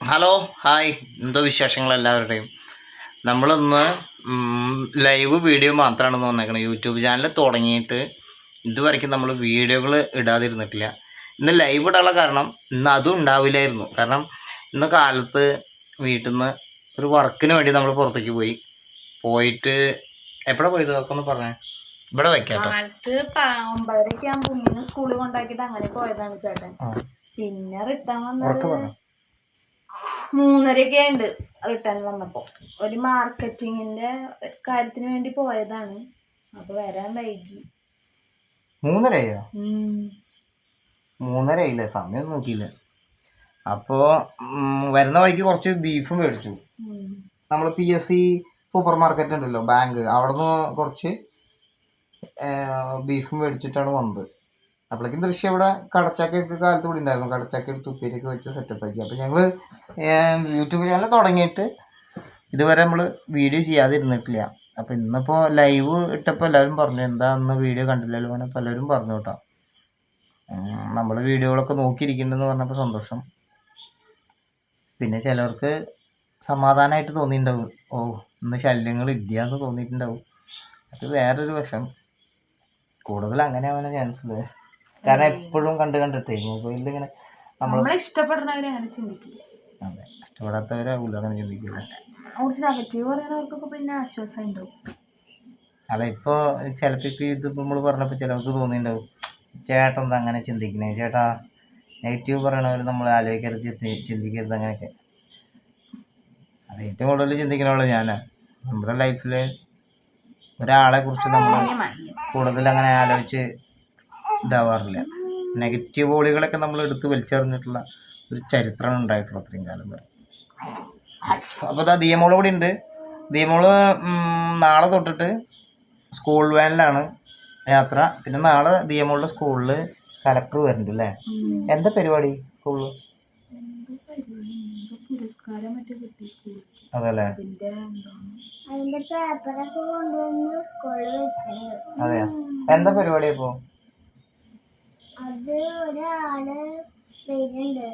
Hello hi, എന്തോ വിശേഷങ്ങൾ എല്ലാവരുടെയും. നമ്മളിന്ന് ലൈവ് വീഡിയോ മാത്രമാണെന്ന് വന്നേക്കണം. യൂട്യൂബ് ചാനൽ തുടങ്ങിയിട്ട് ഇതുവരെയ്ക്കും നമ്മൾ വീഡിയോകൾ ഇടാതിരുന്നിട്ടില്ല. ഇന്ന് ലൈവ് ഇടാനുള്ള കാരണം ഇന്ന് അതും ഉണ്ടാവില്ലായിരുന്നു. കാരണം ഇന്ന് കാലത്ത് വീട്ടിൽ നിന്ന് ഒരു വർക്കിന് വേണ്ടി നമ്മൾ പുറത്തേക്ക് പോയിട്ട് എപ്പോഴാണ് പോയത് അതൊക്കെ ഒന്ന് പറഞ്ഞേ. ഇവിടെ വെക്കാട്ടോ. കാലത്ത് 9:30 ആകുമ്പോൾ സ്കൂളിൽ കൊണ്ടാക്കിയിട്ട് അങ്ങനെ പോയതാണ് ചേട്ടൻ. പിന്നെ റിട്ടേൺ വന്നത് 3:30 ഉണ്ട്. റിട്ടേൺ വന്നപ്പോ ഒരു മാർക്കറ്റിങ്ങിന്റെ കാര്യത്തിന് വേണ്ടി പോയതാണ്. അപ്പൊ വരാൻ വൈകി. 3:30 3:30 സമയം നോക്കിയില്ല. അപ്പോൾ വരുന്ന വഴിക്ക് കുറച്ച് ബീഫും മേടിച്ചു. നമ്മൾ PSC സൂപ്പർ മാർക്കറ്റ് ഉണ്ടല്ലോ, ബാങ്ക്, അവിടെ നിന്ന് കുറച്ച് ബീഫും മേടിച്ചിട്ടാണ് വന്നത്. അപ്പോഴേക്കും ദൃശ്യം ഇവിടെ കടച്ചക്കയൊക്കെ കാലത്ത് കൂടി ഉണ്ടായിരുന്നു. കടച്ചക്ക എടുത്ത് ഉപ്പേരിയൊക്കെ വെച്ച് സെറ്റപ്പ് ആക്കി. അപ്പോൾ ഞങ്ങൾ യൂട്യൂബ് ചാനൽ തുടങ്ങിയിട്ട് ഇതുവരെ നമ്മൾ വീഡിയോ ചെയ്യാതിരുന്നിട്ടില്ല. അപ്പോൾ ഇന്നിപ്പോൾ ലൈവ് ഇട്ടപ്പോൾ എല്ലാവരും പറഞ്ഞു, എന്താ അന്ന് വീഡിയോ കണ്ടില്ലല്ലോ അങ്ങനെ പലരും പറഞ്ഞു കേട്ടോ. നമ്മൾ വീഡിയോകളൊക്കെ നോക്കിയിരിക്കുന്നുണ്ടെന്ന് പറഞ്ഞപ്പോൾ സന്തോഷം. പിന്നെ ചിലർക്ക് സമാധാനമായിട്ട് തോന്നിയിട്ടുണ്ടാവും, ഓ ഇന്ന് ശല്യങ്ങളില്ല എന്ന് തോന്നിയിട്ടുണ്ടാവും. അത് വേറൊരു വശം. കൂടുതൽ അങ്ങനെ ആവാൻ ചാൻസ് ഉണ്ട്. കാരണം എപ്പോഴും കണ്ടിട്ടേ മൊബൈലിൽ ഇങ്ങനെ നമ്മൾ ഇഷ്ടപ്പെടുന്നവരങ്ങനെ ചിന്തിക്കില്ല. അതെ, ഇഷ്ടപ്പെടാത്തവരാവില്ല അങ്ങനെ ചിന്തിക്കില്ല. പിന്നെ ആശ്വാസം ഉണ്ടാവും. അല്ല, ഇപ്പോൾ ചിലപ്പോൾ ഇതിപ്പോൾ നമ്മൾ പറഞ്ഞപ്പോൾ ചിലർക്ക് തോന്നിയിട്ടുണ്ടാവും, ചേട്ടൻ എന്താ അങ്ങനെ ചിന്തിക്കണേ, ചേട്ടാ നെഗറ്റീവ് പറയണവർ നമ്മൾ ആലോചിക്കരുത്, ചിന്തിക്കരുത് അങ്ങനെയൊക്കെ. അത് ഏറ്റവും കൂടുതൽ ചിന്തിക്കണുള്ളൂ ഞാനാ. നമ്മുടെ ലൈഫിൽ ഒരാളെ കുറിച്ച് നമ്മൾ കൂടുതൽ അങ്ങനെ ആലോചിച്ച് ഇതാവാറില്ല. നെഗറ്റീവ് വോളികളൊക്കെ നമ്മൾ എടുത്ത് വലിച്ചെറിഞ്ഞിട്ടുള്ള ഒരു ചരിത്രമാണ് ഉണ്ടായിട്ടുള്ളത് അത്രയും കാലം വരെ. അപ്പോൾ ഇതാ ദിയമോള് കൂടി ഉണ്ട്. ദിയമോള് നാളെ തൊട്ടിട്ട് സ്കൂൾ വാനിലാണ് യാത്ര. പിന്നെ നാളെ ദിയമോളുടെ സ്കൂളിൽ കലക്ടർ വരുന്നുണ്ട് അല്ലേ? എന്താ പരിപാടി സ്കൂളിൽ? അതല്ലേ, അതെയാ? എന്താ പരിപാടി ഇപ്പോ? അത് ഒരാള് വരുന്നുണ്ട്,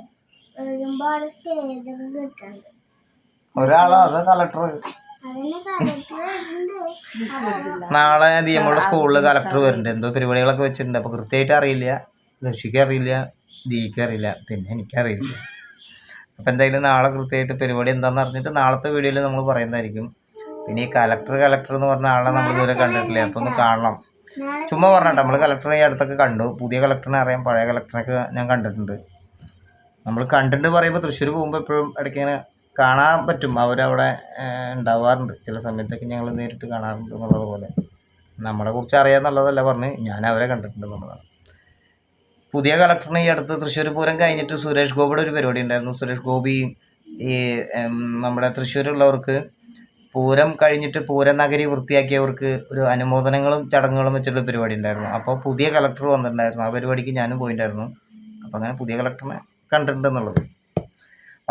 വരുമ്പോ അവിടെ സ്റ്റേജൊക്കെ കിട്ടുന്നുണ്ട്. ഒരാളോ അതോ കളക്ടർ? നാളെ ദിയമോളുടെ സ്കൂളിൽ കളക്ടർ വരുന്നുണ്ട്. എന്തോ പരിപാടികളൊക്കെ വെച്ചിട്ടുണ്ട്. അപ്പോൾ കൃത്യമായിട്ട് അറിയില്ല. ദർശിക്ക് അറിയില്ല, ദീക്ക് അറിയില്ല, പിന്നെ എനിക്കറിയില്ല. അപ്പോൾ എന്തായാലും നാളെ കൃത്യമായിട്ട് പരിപാടി എന്താണെന്ന് അറിഞ്ഞിട്ട് നാളത്തെ വീഡിയോയിൽ നമ്മൾ പറയുന്നതായിരിക്കും. പിന്നെ ഈ കലക്ടർ എന്ന് പറഞ്ഞ ആളെ നമ്മൾ ഇതുവരെ കണ്ടിട്ടില്ല. അപ്പോൾ ഒന്ന് കാണണം. ചുമ്മാ പറഞ്ഞിട്ട് നമ്മൾ കളക്ടറെ ഈ അടുത്തൊക്കെ കണ്ടു. പുതിയ കളക്ടറിനെ അറിയാം, പഴയ കളക്ടറിനൊക്കെ ഞാൻ കണ്ടിട്ടുണ്ട്. നമ്മൾ കണ്ടിട്ട് പറയുമ്പോൾ തൃശ്ശൂർ പോകുമ്പോൾ എപ്പോഴും ഇടയ്ക്ക് ഇങ്ങനെ കാണാൻ പറ്റും. അവരവിടെ ഉണ്ടാവാറുണ്ട്. ചില സമയത്തൊക്കെ ഞങ്ങൾ നേരിട്ട് കാണാറുണ്ട് എന്നുള്ളത് പോലെ. നമ്മളെ കുറിച്ച് അറിയാമെന്നുള്ളതല്ല പറഞ്ഞ്, ഞാൻ അവരെ കണ്ടിട്ടുണ്ട് എന്നുള്ളതാണ്. പുതിയ കളക്ടറിന് ഈ അടുത്ത് തൃശ്ശൂർ പൂരം കഴിഞ്ഞിട്ട് സുരേഷ് ഗോപിയുടെ ഒരു പരിപാടി ഉണ്ടായിരുന്നു. സുരേഷ് ഗോപി ഈ നമ്മുടെ തൃശ്ശൂരുള്ളവർക്ക് പൂരം കഴിഞ്ഞിട്ട് പൂരനഗരി വൃത്തിയാക്കിയവർക്ക് ഒരു അനുമോദനങ്ങളും ചടങ്ങുകളും വെച്ചിട്ടുള്ള പരിപാടി ഉണ്ടായിരുന്നു. അപ്പോൾ പുതിയ കളക്ടർ വന്നിട്ടുണ്ടായിരുന്നു. ആ പരിപാടിക്ക് ഞാനും പോയിട്ടുണ്ടായിരുന്നു. അപ്പോൾ അങ്ങനെ പുതിയ കളക്ടറിനെ കണ്ടിട്ടുണ്ടെന്നുള്ളത്.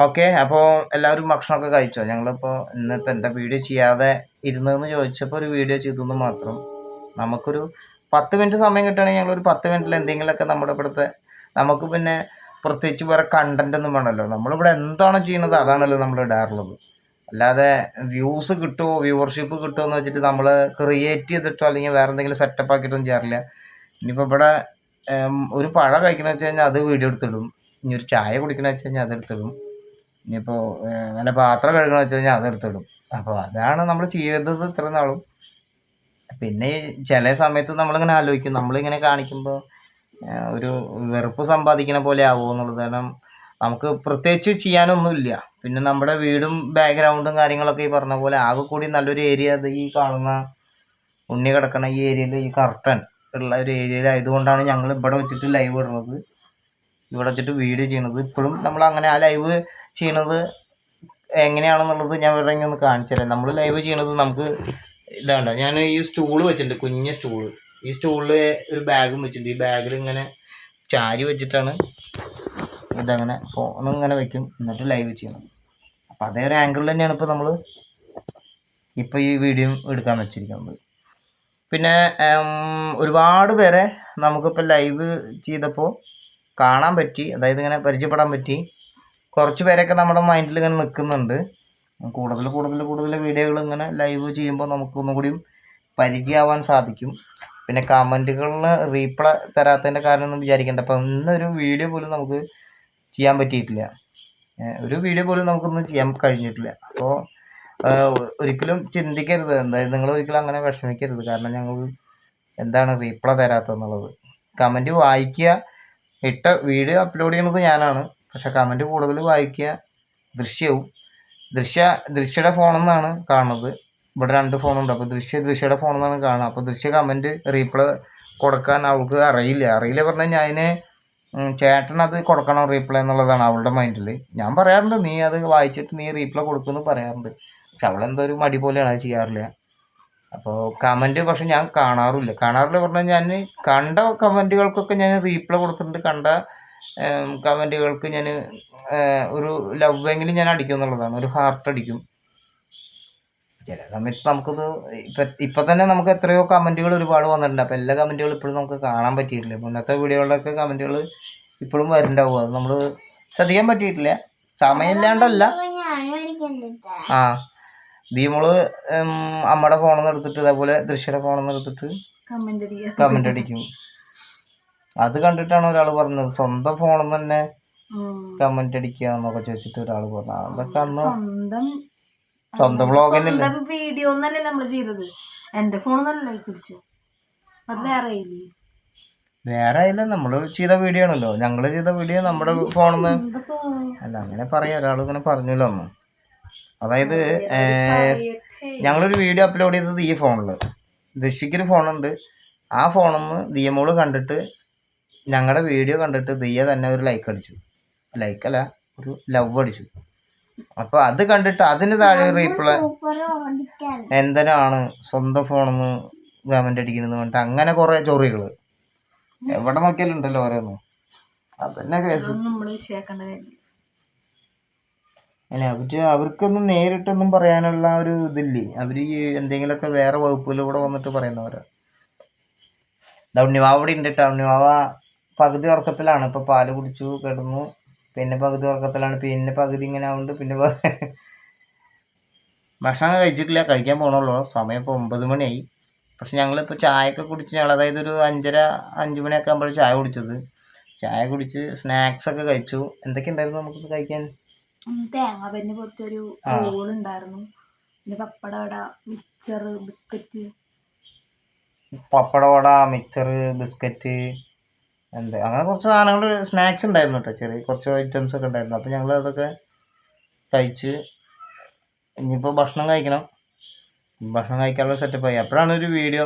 ഓക്കെ, അപ്പോൾ എല്ലാവരും ഭക്ഷണമൊക്കെ കഴിച്ചോ? ഞങ്ങളിപ്പോൾ ഇന്നിപ്പോൾ എന്താ വീഡിയോ ചെയ്യാതെ ഇരുന്നതെന്ന് ചോദിച്ചപ്പോൾ ഒരു വീഡിയോ ചെയ്തെന്ന് മാത്രം. നമുക്കൊരു 10 മിനിറ്റ് സമയം കിട്ടുകയാണെങ്കിൽ ഞങ്ങളൊരു 10 മിനിറ്റിൽ എന്തെങ്കിലുമൊക്കെ നമ്മുടെ ഇവിടുത്തെ, നമുക്ക് പിന്നെ പ്രത്യേകിച്ച് വേറെ കണ്ടൻ്റ് ഒന്നും വേണമല്ലോ. നമ്മളിവിടെ എന്താണോ ചെയ്യുന്നത് അതാണല്ലോ നമ്മൾ ഇടാറുള്ളത്. അല്ലാതെ വ്യൂസ് കിട്ടുമോ വ്യൂവർഷിപ്പ് കിട്ടുമോ എന്ന് വെച്ചിട്ട് നമ്മൾ ക്രിയേറ്റ് ചെയ്തിട്ടോ അല്ലെങ്കിൽ വേറെ എന്തെങ്കിലും സെറ്റപ്പ് ആക്കിയിട്ടൊന്നും ചെയ്യാറില്ല. ഇനിയിപ്പോൾ ഇവിടെ ഒരു പഴം കഴിക്കണമെന്ന് വെച്ച് കഴിഞ്ഞാൽ അത് വീഡിയോ എടുത്തിടും. ഇനി ഒരു ചായ കുടിക്കണമെന്ന് വെച്ച് കഴിഞ്ഞാൽ അതെടുത്തിടും. ഇനിയിപ്പോൾ നല്ല പാത്രം കഴുകണമെന്ന് വെച്ച് കഴിഞ്ഞാൽ അതെടുത്തിടും. അപ്പോൾ അതാണ് നമ്മൾ ചെയ്തത് ഇത്ര നാളും. പിന്നെ ചില സമയത്ത് നമ്മളിങ്ങനെ ആലോചിക്കും, നമ്മളിങ്ങനെ കാണിക്കുമ്പോൾ ഒരു വെറുപ്പ് സമ്പാദിക്കുന്ന പോലെ ആവുമോ എന്നുള്ളത്. കാരണം നമുക്ക് പ്രത്യേകിച്ച് ചെയ്യാനൊന്നുമില്ല. പിന്നെ നമ്മുടെ വീടും ബാക്ക്ഗ്രൗണ്ടും കാര്യങ്ങളൊക്കെ ഈ പറഞ്ഞ പോലെ ആകെ കൂടി നല്ലൊരു ഏരിയ, അത് ഈ കാണുന്ന ഉണ്ണി കിടക്കണ ഈ ഏരിയയിൽ, ഈ കർട്ടൻ ഉള്ള ഒരു ഏരിയയിലായതുകൊണ്ടാണ് ഞങ്ങൾ ഇവിടെ വെച്ചിട്ട് ലൈവ് ഇടുന്നത്, ഇവിടെ വെച്ചിട്ട് വീഡിയോ ചെയ്യണത്. ഇപ്പോഴും നമ്മൾ അങ്ങനെ ആ ലൈവ് ചെയ്യണത് എങ്ങനെയാണെന്നുള്ളത് ഞാൻ ഇവിടെ ഒന്ന് കാണിച്ചു തരാം. നമ്മൾ ലൈവ് ചെയ്യണത് നമുക്ക് ഇതാണ്ട, ഞാൻ ഈ സ്റ്റൂള് വെച്ചിട്ടുണ്ട്, കുഞ്ഞ സ്റ്റൂള്. ഈ സ്റ്റൂളിൽ ഒരു ബാഗും വെച്ചിട്ടുണ്ട്. ഈ ബാഗിൽ ഇങ്ങനെ ചാരി വെച്ചിട്ടാണ് ഇതങ്ങനെ ഫോണിങ്ങനെ വെക്കും, എന്നിട്ട് ലൈവ് ചെയ്യണം. അപ്പോൾ അതേ ഒരു ആംഗിളിൽ തന്നെയാണ് ഇപ്പോൾ നമ്മൾ ഇപ്പോൾ ഈ വീഡിയോ എടുക്കാൻ വെച്ചിരിക്കുന്നത്. പിന്നെ ഒരുപാട് പേരെ നമുക്കിപ്പോൾ ലൈവ് ചെയ്തപ്പോൾ കാണാൻ പറ്റി, അതായത് ഇങ്ങനെ പരിചയപ്പെടാൻ പറ്റി. കുറച്ച് പേരൊക്കെ നമ്മുടെ മൈൻഡിൽ ഇങ്ങനെ നിൽക്കുന്നുണ്ട്. കൂടുതൽ വീഡിയോകൾ ഇങ്ങനെ ലൈവ് ചെയ്യുമ്പോൾ നമുക്കൊന്നും കൂടിയും പരിചയമാവാൻ സാധിക്കും. പിന്നെ കമൻറ്റുകളിൽ റീപ്ലൈ തരാത്തതിൻ്റെ കാരണം ഒന്നും വിചാരിക്കേണ്ട. അപ്പോൾ ഇന്നൊരു വീഡിയോ പോലും നമുക്ക് ചെയ്യാൻ പറ്റിയിട്ടില്ല. ഒരു വീഡിയോ പോലും നമുക്കൊന്നും ചെയ്യാൻ കഴിഞ്ഞിട്ടില്ല. അപ്പോൾ ഒരിക്കലും ചിന്തിക്കരുത്, എന്തായാലും നിങ്ങൾ ഒരിക്കലും അങ്ങനെ വിഷമിക്കരുത്. കാരണം ഞങ്ങൾ എന്താണ് റീപ്ലൈ തരാത്തതെന്നുള്ളത്. കമൻറ്റ് വായിക്കുക, ഇട്ട വീഡിയോ അപ്ലോഡ് ചെയ്യണത് ഞാനാണ്, പക്ഷെ കമൻറ്റ് കൂടുതൽ വായിക്കുക. ദൃശ്യയുടെ ഫോണിൽ നിന്നാണ് കാണുന്നത്. ഇവിടെ 2 ഫോണുണ്ട്. അപ്പോൾ ദൃശ്യയുടെ ഫോണിൽ നിന്നാണ് കാണുക. അപ്പോൾ ദൃശ്യ കമൻറ്റ് റീപ്ലൈ കൊടുക്കാൻ അവൾക്ക് അറിയില്ല പറഞ്ഞാൽ അതിന് ചേട്ടൻ അത് കൊടുക്കണം റീപ്ലൈ എന്നുള്ളതാണ് അവളുടെ മൈൻഡിൽ. ഞാൻ പറയാറുണ്ട് നീ അത് വായിച്ചിട്ട് നീ റീപ്ലൈ കൊടുക്കുമെന്ന് പറയാറുണ്ട്. പക്ഷെ അവളെന്തോ ഒരു മടി പോലെയാണ്, അത് ചെയ്യാറില്ല. അപ്പോൾ കമൻറ്റ് പക്ഷെ ഞാൻ കാണാറില്ല പറഞ്ഞാൽ ഞാൻ കണ്ട കമൻറ്റുകൾക്കൊക്കെ ഞാൻ റീപ്ലൈ കൊടുത്തിട്ടുണ്ട്. കണ്ട കമൻറ്റുകൾക്ക് ഞാൻ ഒരു ലവ് എങ്കിലും ഞാൻ അടിക്കും എന്നുള്ളതാണ്, ഒരു ഹാർട്ട് അടിക്കും. ചില സമയത്ത് നമുക്കത് ഇപ്പം തന്നെ നമുക്ക് എത്രയോ കമൻറ്റുകൾ ഒരുപാട് വന്നിട്ടുണ്ട്. അപ്പോൾ എല്ലാ കമൻറ്റുകളും ഇപ്പോഴും നമുക്ക് കാണാൻ പറ്റിയിട്ടില്ല. മുന്നത്തെ വീഡിയോകളിലൊക്കെ കമൻറ്റുകൾ ഇപ്പോഴും വരുന്നുണ്ടാവും. അത് നമ്മൾ ശ്രദ്ധിക്കാൻ പറ്റിയിട്ടില്ല, സമയമില്ലാണ്ടല്ല. ആ ദീമോള് അമ്മയുടെ ഫോണിൽ നിന്ന് എടുത്തിട്ട് ഇതേപോലെ ദൃശ്യയുടെ ഫോണിൽ നിന്ന് എടുത്തിട്ട് കമൻ്റ് അടിക്കും. അത് കണ്ടിട്ടാണ് ഒരാൾ പറഞ്ഞത് സ്വന്തം ഫോണിൽ നിന്ന് തന്നെ കമൻ്റ് അടിക്കുക എന്നൊക്കെ ചോദിച്ചിട്ട് ഒരാൾ പറഞ്ഞു. അതൊക്കെ അന്ന് സ്വന്തം വ്ളോഗിനല്ലേ, വീഡിയോ ഒന്നല്ലേ നമ്മൾ ചെയ്തത്. എന്റെ ഫോണൊന്നല്ല വേറെ ആയില്ല, നമ്മൾ ചെയ്ത വീഡിയോ ആണല്ലോ. ഞങ്ങൾ ചെയ്ത വീഡിയോ നമ്മുടെ ഫോണിൽ നിന്ന് അല്ല. അങ്ങനെ പറയാം, ഒരാൾ ഇങ്ങനെ പറഞ്ഞല്ലോ അന്ന്. അതായത് ഞങ്ങളൊരു വീഡിയോ അപ്ലോഡ് ചെയ്തത് ഈ ഫോണിൽ, ദൃശ്യക്കൊരു ഫോണുണ്ട്. ആ ഫോണിൽ നിന്ന് ദിയമോള് കണ്ടിട്ട് ഞങ്ങളുടെ വീഡിയോ കണ്ടിട്ട് ദിയ തന്നെ ഒരു ലൈക്ക് അടിച്ചു. ലൈക്കല്ല, ഒരു ലവ് അടിച്ചു. അപ്പോൾ അത് കണ്ടിട്ട് അതിന് താഴെ റീപ്ലൈ എന്തിനാണ് സ്വന്തം ഫോണിൽ നിന്ന് കമൻ്റ് അടിക്കുന്നത് പറഞ്ഞിട്ട് അങ്ങനെ കുറേ ചൊറികൾ എവിടെ നോക്കിയാലും ഉണ്ടല്ലോ ഓരോന്നും. അതന്നെ കേസ്. അല്ല അവർക്കൊന്നും നേരിട്ടൊന്നും പറയാനുള്ള ഒരു ഇതില്ലേ. അവർ എന്തെങ്കിലുമൊക്കെ വേറെ വകുപ്പിലൂടെ വന്നിട്ട് പറയുന്നവരാ. ഉണ്ണിമാവ ഇവിടെ ഉണ്ട് കേട്ടോ. ഉണ്ണിമാവ പകുതി ഉറക്കത്തിലാണ്. ഇപ്പോൾ പാല് കുടിച്ചു കിടന്നു, പിന്നെ പകുതി ഉറക്കത്തിലാണ്, പിന്നെ പകുതി ഇങ്ങനെ ആവുന്നുണ്ട്. പിന്നെ ഭക്ഷണം കഴിച്ചിട്ടില്ല, കഴിക്കാൻ പോകണുള്ളൂ. സമയം ഇപ്പോൾ 9 മണിയായി. പക്ഷെ ഞങ്ങളിപ്പോൾ ചായയൊക്കെ കുടിച്ച് അതായത് ഒരു 5:30-5 മണിയൊക്കെ ആകുമ്പോഴാണ് ചായ കുടിച്ചത്. ചായ കുടിച്ച് സ്നാക്സൊക്കെ കഴിച്ചു. എന്തൊക്കെ ഉണ്ടായിരുന്നു നമുക്ക് കഴിക്കാൻ? തേങ്ങാപ്പന്നെ പോലത്തൊരു റോളുണ്ടായിരുന്നു, പിന്നെ pappadavada, mixer, biscuit. Pappadavada, mixer, biscuit, അങ്ങനെ കുറച്ച് സാധനങ്ങൾ സ്നാക്സ് ഉണ്ടായിരുന്നു കേട്ടോ. ചെറിയ കുറച്ച് ഐറ്റംസ് ഒക്കെ ഉണ്ടായിരുന്നു. അപ്പോൾ ഞങ്ങൾ അതൊക്കെ കഴിച്ച് ഇനിയിപ്പോൾ ഭക്ഷണം കഴിക്കണം. ഭക്ഷണം കഴിക്കാനുള്ള സെറ്റപ്പായി. അപ്പോഴാണ് ഒരു വീഡിയോ,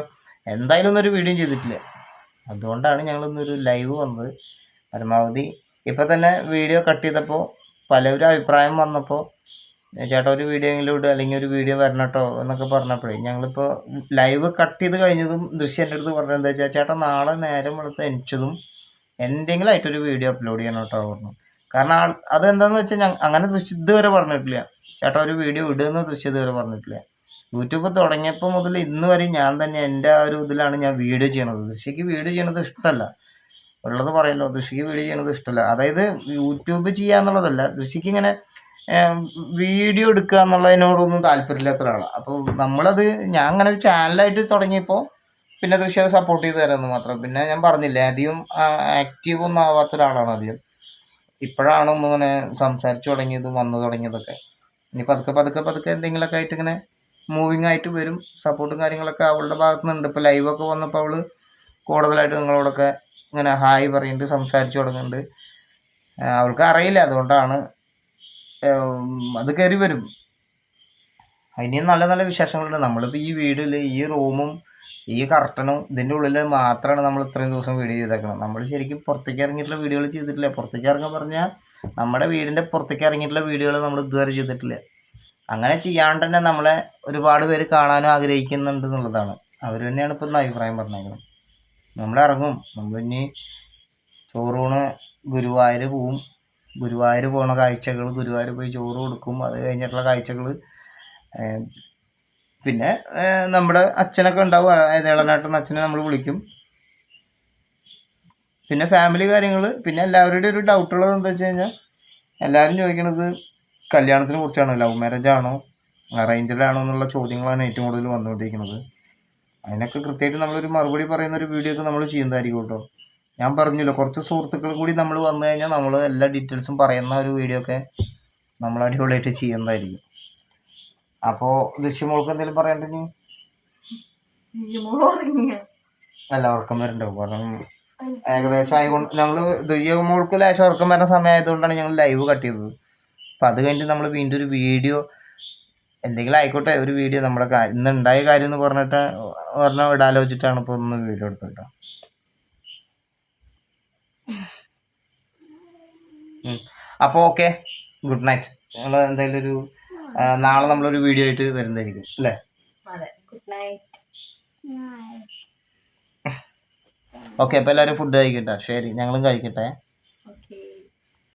എന്തായാലും ഒന്നൊരു വീഡിയോ ചെയ്തിട്ടില്ല. അതുകൊണ്ടാണ് ഞങ്ങളിന്നൊരു ലൈവ് വന്നത്. പരമാവധി ഇപ്പം തന്നെ വീഡിയോ കട്ട് ചെയ്തപ്പോൾ പലരും അഭിപ്രായം വന്നപ്പോൾ ചേട്ടാ ഒരു വീഡിയോ എങ്കിലും ഇടുക, അല്ലെങ്കിൽ ഒരു വീഡിയോ വരണം കേട്ടോ എന്നൊക്കെ പറഞ്ഞപ്പോഴേ ഞങ്ങളിപ്പോൾ ലൈവ് കട്ട് ചെയ്ത് കഴിഞ്ഞതും ദൃശ്യം എൻ്റെ അടുത്ത് പറഞ്ഞത് എന്താ വെച്ചാൽ ചേട്ടാ നാളെ നേരം വെളുത്ത് എനിച്ചതും എന്തെങ്കിലും ആയിട്ടൊരു വീഡിയോ അപ്ലോഡ് ചെയ്യണം കേട്ടോ പറഞ്ഞു. കാരണം അതെന്താണെന്ന് വെച്ചാൽ അങ്ങനെ ദൃശ്യം ഇതുവരെ പറഞ്ഞിട്ടില്ല. ചേട്ടാ ഒരു വീഡിയോ ഇടുന്ന ദൃശ്യം ഇതുവരെ പറഞ്ഞിട്ടില്ല. യൂട്യൂബ് തുടങ്ങിയപ്പോൾ മുതൽ ഇന്ന് വരെ ഞാൻ തന്നെ എൻ്റെ ആ ഒരു ഇതിലാണ് ഞാൻ വീഡിയോ ചെയ്യണത്. ദൃശ്യക്ക് വീഡിയോ ചെയ്യണത് ഇഷ്ടമല്ല, ഉള്ളത് പറയല്ലോ. ദൃശ്യക്ക് വീഡിയോ ചെയ്യണത് ഇഷ്ടമല്ല. അതായത് യൂട്യൂബ് ചെയ്യുക എന്നുള്ളതല്ല, ദൃശ്യക്ക് ഇങ്ങനെ വീഡിയോ എടുക്കുക എന്നുള്ളതിനോടൊന്നും താല്പര്യമില്ലാത്ത ഒരാളാണ്. അപ്പോൾ ഞാൻ അങ്ങനെ ഒരു ചാനലായിട്ട് തുടങ്ങിയപ്പോൾ പിന്നെ ദൃശ്യം അത് സപ്പോർട്ട് ചെയ്ത് തരാമെന്ന് മാത്രം. പിന്നെ ഞാൻ പറഞ്ഞില്ലേ, അധികം ആക്റ്റീവ് ഒന്നും ആവാത്ത ഒരാളാണ് അധികം. ഇപ്പോഴാണ് ഒന്നിങ്ങനെ സംസാരിച്ചു തുടങ്ങിയതും വന്നു തുടങ്ങിയതൊക്കെ. ഇനി പതുക്കെ എന്തെങ്കിലുമൊക്കെ ആയിട്ട് ഇങ്ങനെ മൂവിങ് ആയിട്ട് വരും. സപ്പോർട്ടും കാര്യങ്ങളൊക്കെ അവളുടെ ഭാഗത്തു നിന്നുണ്ട്. ഇപ്പോൾ ലൈവൊക്കെ വന്നപ്പോൾ അവൾ കൂടുതലായിട്ട് നിങ്ങളോടൊക്കെ ഇങ്ങനെ ഹായ് പറയുന്നുണ്ട്, സംസാരിച്ചു തുടങ്ങുന്നുണ്ട്. അവൾക്ക് അറിയില്ല, അതുകൊണ്ടാണ് അത് കയറി വരും. അതിന് നല്ല നല്ല വിശേഷങ്ങളുണ്ട്. നമ്മളിപ്പോൾ ഈ വീഡിയോയിൽ ഈ റൂമും ഈ കർട്ടനും ഇതിൻ്റെ ഉള്ളിൽ മാത്രമാണ് നമ്മൾ ഇത്രയും ദിവസം വീഡിയോ ചെയ്തേക്കണം. നമ്മൾ ശരിക്കും പുറത്തേക്ക് ഇറങ്ങിയിട്ടുള്ള വീഡിയോകൾ ചെയ്തിട്ടില്ല. പുറത്തേക്ക് ഇറങ്ങാൻ പറഞ്ഞാൽ നമ്മുടെ വീടിൻ്റെ പുറത്തേക്ക് ഇറങ്ങിയിട്ടുള്ള വീഡിയോകൾ നമ്മൾ ഇതുവരെ ചെയ്തിട്ടില്ല. അങ്ങനെ ചെയ്യാണ്ട് തന്നെ നമ്മളെ ഒരുപാട് പേര് കാണാനും ആഗ്രഹിക്കുന്നുണ്ട് എന്നുള്ളതാണ്. അവർ തന്നെയാണ് ഇപ്പോൾ ഇന്ന് അഭിപ്രായം പറഞ്ഞേക്കുന്നത്. നമ്മളിറങ്ങും, നമ്മളിനി ചോറൂണ് ഗുരുവായൂർ പോവും. ഗുരുവായൂർ പോണ കാഴ്ചകൾ, ഗുരുവായൂർ പോയി ചോറ് കൊടുക്കും, അത് കഴിഞ്ഞിട്ടുള്ള കാഴ്ചകൾ. പിന്നെ നമ്മുടെ അച്ഛനൊക്കെ ഉണ്ടാവും, അതായത് ഇളനാട്ടെന്ന് അച്ഛനെ നമ്മൾ വിളിക്കും. പിന്നെ ഫാമിലി കാര്യങ്ങൾ. പിന്നെ എല്ലാവരുടെയും ഒരു ഡൗട്ടുള്ളത് എന്താ വെച്ച് കഴിഞ്ഞാൽ എല്ലാവരും ചോദിക്കണത് കല്യാണത്തിനെ കുറിച്ചാണ്. ലവ് മാരേജ് ആണോ അറേഞ്ച്ഡാണോ എന്നുള്ള ചോദ്യങ്ങളാണ് ഏറ്റവും കൂടുതൽ വന്നുകൊണ്ടിരിക്കുന്നത്. അതിനൊക്കെ കൃത്യമായിട്ട് നമ്മളൊരു മറുപടി പറയുന്ന ഒരു വീഡിയോ ഒക്കെ നമ്മൾ ചെയ്യുന്നതായിരിക്കും കേട്ടോ. ഞാൻ പറഞ്ഞല്ലോ, കുറച്ച് സുഹൃത്തുക്കൾ കൂടി നമ്മൾ വന്നു കഴിഞ്ഞാൽ നമ്മൾ എല്ലാ ഡീറ്റെയിൽസും പറയുന്ന ഒരു വീഡിയോ ഒക്കെ നമ്മൾ അടിപൊളിയായിട്ട് ചെയ്യുന്നതായിരിക്കും. അപ്പോൾ ദൃശ്യമോൾക്ക് എന്തെങ്കിലും പറയണ്ടെങ്കിൽ? അല്ല, ഉറക്കം വരണ്ടാവും. കാരണം ഏകദേശം ആയതുകൊണ്ട് ഞങ്ങൾ ദൃശ്യമോൾക്ക് ലേശം ഉറക്കം വരുന്ന സമയമായതുകൊണ്ടാണ് ഞങ്ങൾ ലൈവ് കട്ട് ചെയ്തത്. അപ്പം അത് കഴിഞ്ഞിട്ട് നമ്മൾ വീണ്ടും ഒരു വീഡിയോ എന്തെങ്കിലും ആയിക്കോട്ടെ, ഒരു വീഡിയോ നമ്മുടെ ഇന്ന് ഉണ്ടായ കാര്യം എന്ന് പറഞ്ഞാൽ ഇടാലോചിച്ചിട്ടാണ് ഇപ്പോൾ ഒന്ന് വീഡിയോ എടുത്തത് കേട്ടോ. അപ്പോൾ ഓക്കെ, ഗുഡ് നൈറ്റ്. ഞങ്ങൾ എന്തായാലും ഒരു നാളെ നമ്മളൊരു വീഡിയോ ആയിട്ട് വരുന്നതായിരിക്കും അല്ലേ? അതെ, ഗുഡ് നൈറ്റ്. ഓക്കെ, അപ്പോൾ എല്ലാവരും ഫുഡ് കഴിക്കട്ടെ. ശരി, ഞങ്ങളും കഴിക്കട്ടെ.